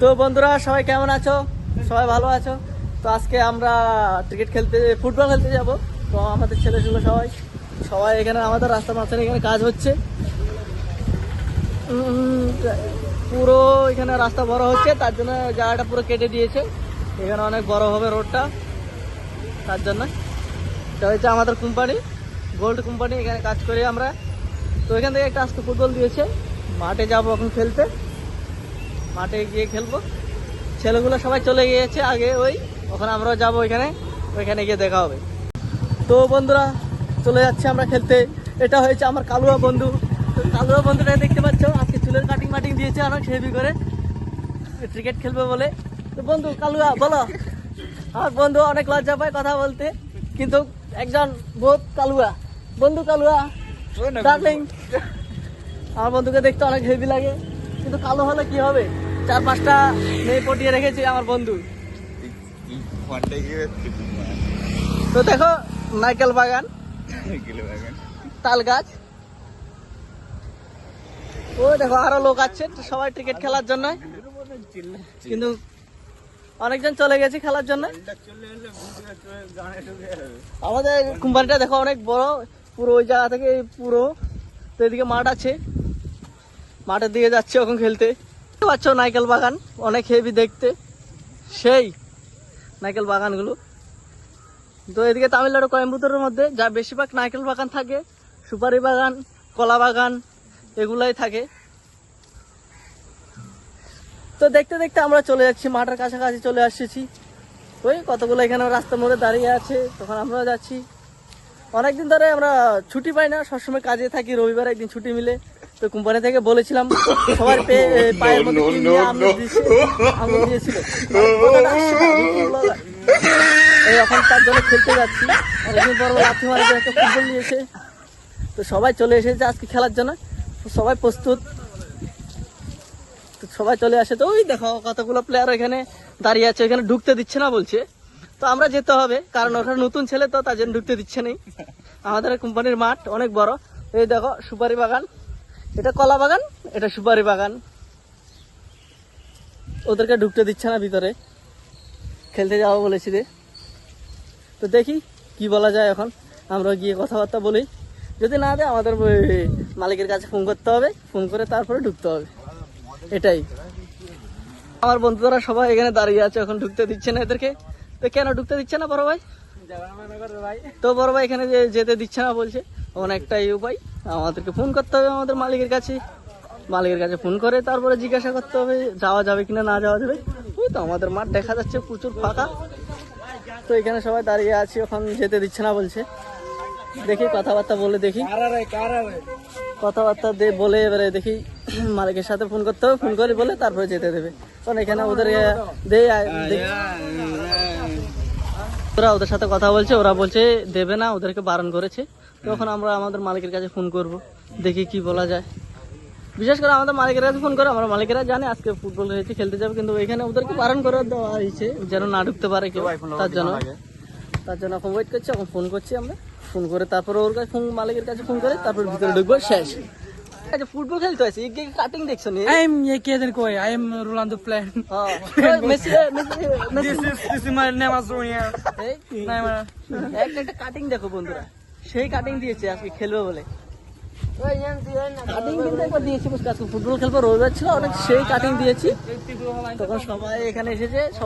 তো বন্ধুরা সবাই কেমন আছো? সবাই ভালো আছো? তো আজকে আমরা ফুটবল খেলতে যাব। তো আমাদের ছেলেগুলো সবাই সবাই এখানে আমাদের রাস্তার মাঝখানে এখানে কাজ হচ্ছে। পুরো এখানে রাস্তা বড় হচ্ছে, তার জন্য জায়গাটা পুরো কেটে দিয়েছে। এখানে অনেক বড় হবে রোডটা, তার জন্য এটা হচ্ছে আমাদের কোম্পানি, গোল্ড কোম্পানি। এখানে কাজ করি আমরা। তো এখান থেকে একটা আজকে ফুটবল দিয়েছে, মাঠে যাবো এখন খেলতে। মাঠে গিয়ে খেলবো। ছেলেগুলো সবাই চলে গিয়েছে আগে, ওখানে আমরাও যাবো ওইখানে গিয়ে দেখা হবে। তো বন্ধুরা চলে যাচ্ছে আমরা খেলতে। এটা হয়েছে আমার কালুয়া বন্ধু। তো কালুয়া বন্ধুটা দেখতে পাচ্ছ, আজকে চুলের কাটিং মাটিং দিয়েছে অনেক হেভি করে, ক্রিকেট খেলবে বলে। তো বন্ধু কালুয়া বলো। আমার বন্ধু অনেক লজ্জা পায় কথা বলতে, কিন্তু একজন বহুত কালুয়া বন্ধু। কালুয়া ডার্লিং, আমার বন্ধুকে দেখতে অনেক হেভি লাগে, কিন্তু কালো হলে কি হবে? 4-5টা মেয়ে পটিয়ে রেখেছে আমার বন্ধু। তো দেখো নারকেল বাগান, তাল গাছ, ও দেখো আরো লোক আছে সবাই ক্রিকেট খেলার জন্য, কিন্তু অনেকজন চলে গেছে খেলার জন্য। আমাদের কোম্পানিটা দেখো অনেক বড়, পুরো ওই জায়গা থেকে পুরো। তো এদিকে মাঠ আছে, মাঠের দিকে যাচ্ছে এখন খেলতে। পাচ্ছ নারকেল বাগান অনেক হেভি দেখতে, সেই নারকেল বাগানগুলো। তো এদিকে তামিলনাড়ু কোয়েম্বাটুরের মধ্যে যা বেশিরভাগ নারকেল বাগান থাকে, সুপারি বাগান, কলা বাগান এগুলাই থাকে। তো দেখতে দেখতে আমরা চলে যাচ্ছি মাঠের কাছাকাছি, চলে আসছি। ওই কতগুলো এখানে রাস্তার মধ্যে দাঁড়িয়ে আছে, তখন আমরাও যাচ্ছি। অনেকদিন ধরে আমরা ছুটি পাই না, সবসময় কাজে থাকি, রবিবার একদিন ছুটি মিলে। তো কোম্পানি থেকে বলেছিলাম সবার পায়ের মধ্যে আঙুল দিয়েছিল, এখন তার জন্য খেলতে যাচ্ছি। অনেকদিন পর লাথি মারে একটা ফুটবল নিয়েছে, তো সবাই চলে এসেছে আজকে খেলার জন্য। সবাই প্রস্তুত, তো সবাই চলে আসে। তো ওই দেখো কতগুলো প্লেয়ার এখানে দাঁড়িয়ে আছে, এখানে ঢুকতে দিচ্ছে না বলছে। তো আমরা যেতে হবে, কারণ ওখানে নতুন ছেলে, তো তার জন্য ঢুকতে দিচ্ছে নেই। আমাদের কোম্পানির মাঠ অনেক বড়। এই দেখো সুপারি বাগান, এটা কলা বাগান, এটা সুপারি বাগান। ওদেরকে ঢুকতে দিচ্ছে না ভিতরে, খেলতে যাবো বলেছি রে। তো দেখি কি বলা যায়, এখন আমরা গিয়ে কথাবার্তা বলি। যদি না দেয় আমাদের মালিকের কাছে ফোন করতে হবে, ফোন করে তারপরে ঢুকতে হবে, এটাই। আমার বন্ধুরা সবাই এখানে দাঁড়িয়ে আছে, এখন ঢুকতে দিচ্ছে না এদেরকে। তো কেন ঢুকতে দিচ্ছে না বড় ভাই? তো বড় ভাই এখানে যেতে দিচ্ছে না বলছে। অনেকটাই উপায়, আমাদেরকে ফোন করতে হবে আমাদের মালিকের কাছে। মালিকের কাছে ফোন করে তারপরে জিজ্ঞাসা করতে হবে যাওয়া যাবে কিনা, না যাওয়া যাবে। ওই তো আমাদের মাঠ দেখা যাচ্ছে প্রচুর ফাঁকা। তো এখানে সবাই দাঁড়িয়ে আছি, এখন যেতে দিচ্ছে না বলছে। দেখি কথাবার্তা বলে দেখি, কথাবার্তা বলে এবারে দেখি মালিকের সাথে ফোন করতে হবে, ফোন করে বলে তারপরে যেতে দেবে। কারণ এখানে ওদের ওদের সাথে কথা বলছে, ওরা বলছে দেবে না, ওদেরকে বারণ করেছে। তখন আমরা আমাদের মালিকের কাছে ফোন করব, দেখি কি বলা যায়। বিশেষ করে আমাদের মালিকের কাছে ফোন করে, আমরা মালিকেরা জানে আজকে ফুটবল হয়েছে, খেলতে যাবে, কিন্তু এখানে ওদেরকে বারণ করে দেওয়া হয়েছে যেন না ঢুকতে পারে কেউ। তার জন্য এখন ওয়েট করছি, এখন ফোন করছি আমরা। ফোন করে তারপরে ওর কাছে মালিকের কাছে ফোন করে তারপর ভিতরে ঢুকবো, শেষ। আচ্ছা ফুটবল খেলতে আছে, কাটিং দেখছো নি? I am Kieden Koi. I am Rolando Plan. Messi This is my name as Ronia. একটা কাটিং দেখো বন্ধুরা, সেই কাটিং দিয়েছে আজকে খেলবে বলে। কাটিং কিন্তু একবার দিয়েছি, আজকে ফুটবল খেলবো, রবিবার ছিল, অনেক সেই কাটিং দিয়েছি। তখন সবাই এখানে এসেছে, সবাই